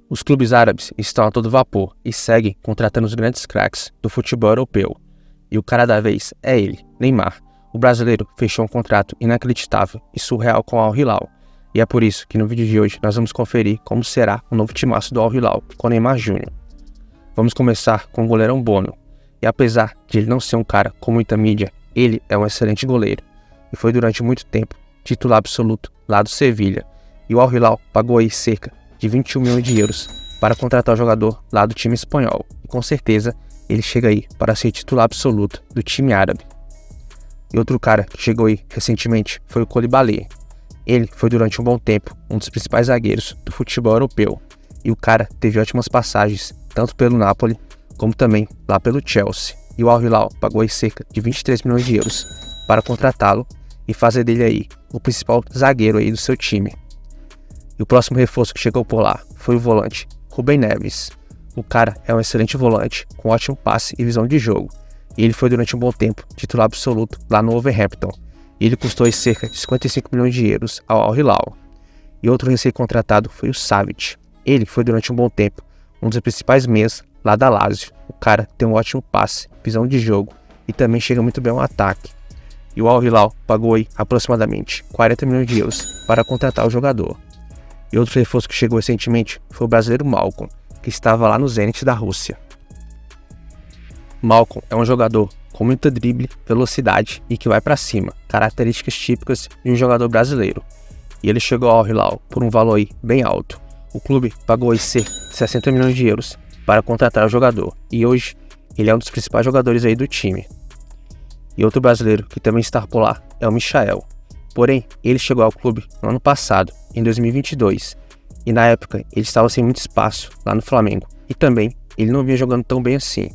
Os clubes árabes estão a todo vapor e seguem contratando os grandes craques do futebol europeu. E o cara da vez é ele, Neymar. O brasileiro fechou um contrato inacreditável e surreal com o Al Hilal. E é por isso que no vídeo de hoje nós vamos conferir como será o novo timaço do Al Hilal com Neymar Júnior. Vamos começar com o goleirão Bono. E apesar de ele não ser um cara com muita mídia, ele é um excelente goleiro. E foi durante muito tempo titular absoluto lá do Sevilha. E o Al Hilal pagou aí cerca de 21 milhões de euros para contratar o jogador lá do time espanhol. E com certeza ele chega aí para ser titular absoluto do time árabe. E outro cara que chegou aí recentemente foi o Koulibaly. Ele foi durante um bom tempo um dos principais zagueiros do futebol europeu. E o cara teve ótimas passagens, tanto pelo Napoli como também lá pelo Chelsea. E o Al Hilal pagou aí cerca de 23 milhões de euros para contratá-lo e fazer dele aí o principal zagueiro aí do seu time. E o próximo reforço que chegou por lá foi o volante Rúben Neves. O cara é um excelente volante, com ótimo passe e visão de jogo. E ele foi durante um bom tempo titular absoluto lá no Wolverhampton. E ele custou aí cerca de 55 milhões de euros ao Al Hilal. E outro recém-contratado foi o Savic. Ele foi durante um bom tempo um dos principais meias lá da Lazio. O cara tem um ótimo passe, visão de jogo e também chega muito bem ao ataque. E o Al Hilal pagou aí aproximadamente 40 milhões de euros para contratar o jogador. E outro reforço que chegou recentemente foi o brasileiro Malcom, que estava lá no Zenit da Rússia. Malcom é um jogador com muita drible, velocidade e que vai para cima, características típicas de um jogador brasileiro. E ele chegou ao Al Hilal por um valor aí bem alto. O clube pagou aí cerca de 60 milhões de euros para contratar o jogador, e hoje ele é um dos principais jogadores aí do time. E outro brasileiro que também está por lá é o Michael. Porém, ele chegou ao clube no ano passado, em 2022, e na época ele estava sem muito espaço lá no Flamengo, e também ele não vinha jogando tão bem assim.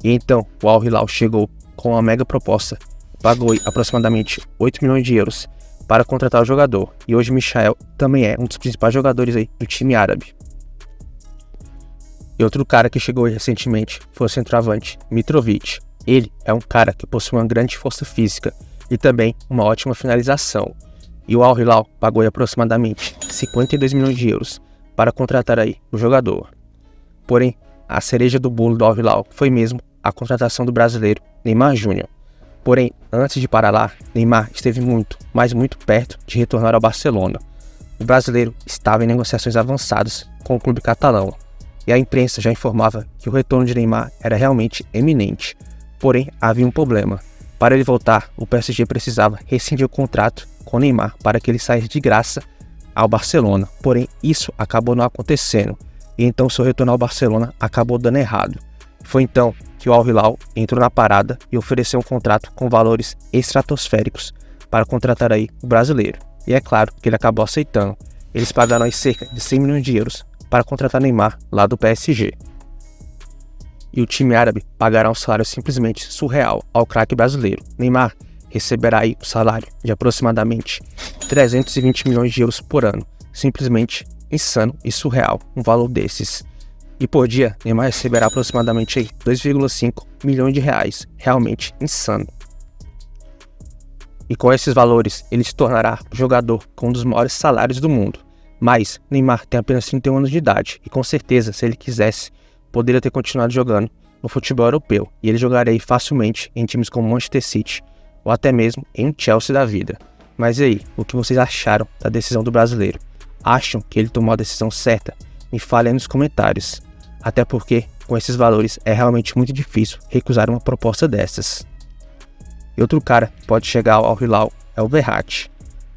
E então o Al Hilal chegou com uma mega proposta, pagou aproximadamente 8 milhões de euros para contratar o jogador, e hoje Michael também é um dos principais jogadores aí do time árabe. E outro cara que chegou recentemente foi o centroavante Mitrovic. Ele é um cara que possui uma grande força física e também uma ótima finalização. E o Al Hilal pagou aproximadamente 52 milhões de euros para contratar aí o jogador. Porém, a cereja do bolo do Al Hilal foi mesmo a contratação do brasileiro Neymar Júnior. Porém, antes de parar lá, Neymar esteve muito, mas muito perto de retornar ao Barcelona. O brasileiro estava em negociações avançadas com o clube catalão, e a imprensa já informava que o retorno de Neymar era realmente eminente. Porém, havia um problema. Para ele voltar, o PSG precisava rescindir o contrato com Neymar para que ele saísse de graça ao Barcelona. Porém, isso acabou não acontecendo. E então seu retorno ao Barcelona acabou dando errado. Foi então que o Al Hilal entrou na parada e ofereceu um contrato com valores estratosféricos para contratar aí o brasileiro. E é claro que ele acabou aceitando. Eles pagaram aí cerca de 100 milhões de euros para contratar Neymar lá do PSG. E o time árabe pagará um salário simplesmente surreal ao craque brasileiro. Neymar receberá aí um salário de aproximadamente 320 milhões de euros por ano. Simplesmente insano e surreal um valor desses. E por dia, Neymar receberá aproximadamente aí 2,5 milhões de reais. Realmente insano. E com esses valores, ele se tornará o jogador com um dos maiores salários do mundo. Mas Neymar tem apenas 31 anos de idade e com certeza, se ele quisesse, poderia ter continuado jogando no futebol europeu, e ele jogaria aí facilmente em times como Manchester City ou até mesmo em um Chelsea da vida. Mas e aí, o que vocês acharam da decisão do brasileiro? Acham que ele tomou a decisão certa? Me falem aí nos comentários. Até porque, com esses valores, é realmente muito difícil recusar uma proposta dessas. E outro cara que pode chegar ao Al Hilal é o Verratti.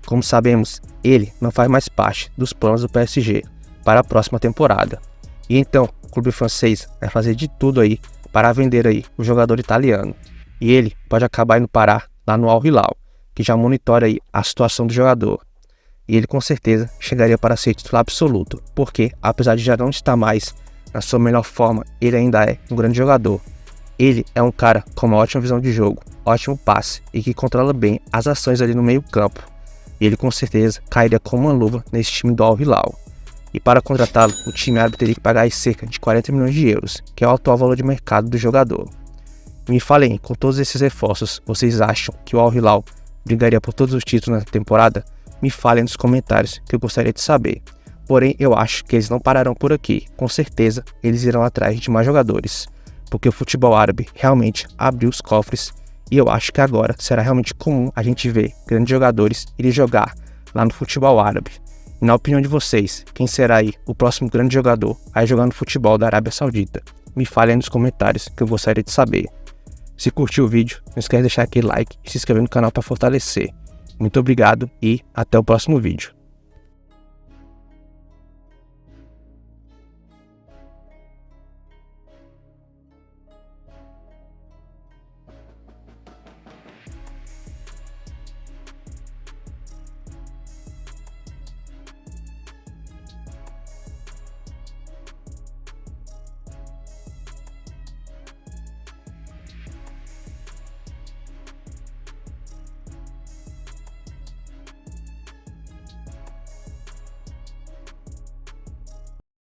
Como sabemos, ele não faz mais parte dos planos do PSG para a próxima temporada. E então, o clube francês vai fazer de tudo aí para vender aí o jogador italiano. E ele pode acabar indo parar lá no Al Hilal, que já monitora aí a situação do jogador. E ele com certeza chegaria para ser titular absoluto, porque apesar de já não estar mais na sua melhor forma, ele ainda é um grande jogador. Ele é um cara com uma ótima visão de jogo, ótimo passe e que controla bem as ações ali no meio campo. E ele com certeza cairia como uma luva nesse time do Al Hilal. E para contratá-lo, o time árabe teria que pagar cerca de 40 milhões de euros, que é o atual valor de mercado do jogador. Me falem, com todos esses reforços, vocês acham que o Al Hilal brigaria por todos os títulos na temporada? Me falem nos comentários, que eu gostaria de saber. Porém, eu acho que eles não pararão por aqui. Com certeza, eles irão atrás de mais jogadores, porque o futebol árabe realmente abriu os cofres e eu acho que agora será realmente comum a gente ver grandes jogadores irem jogar lá no futebol árabe. E na opinião de vocês, quem será aí o próximo grande jogador aí jogando futebol da Arábia Saudita? Me falem aí nos comentários que eu gostaria de saber. Se curtiu o vídeo, não esquece de deixar aquele like e se inscrever no canal para fortalecer. Muito obrigado e até o próximo vídeo.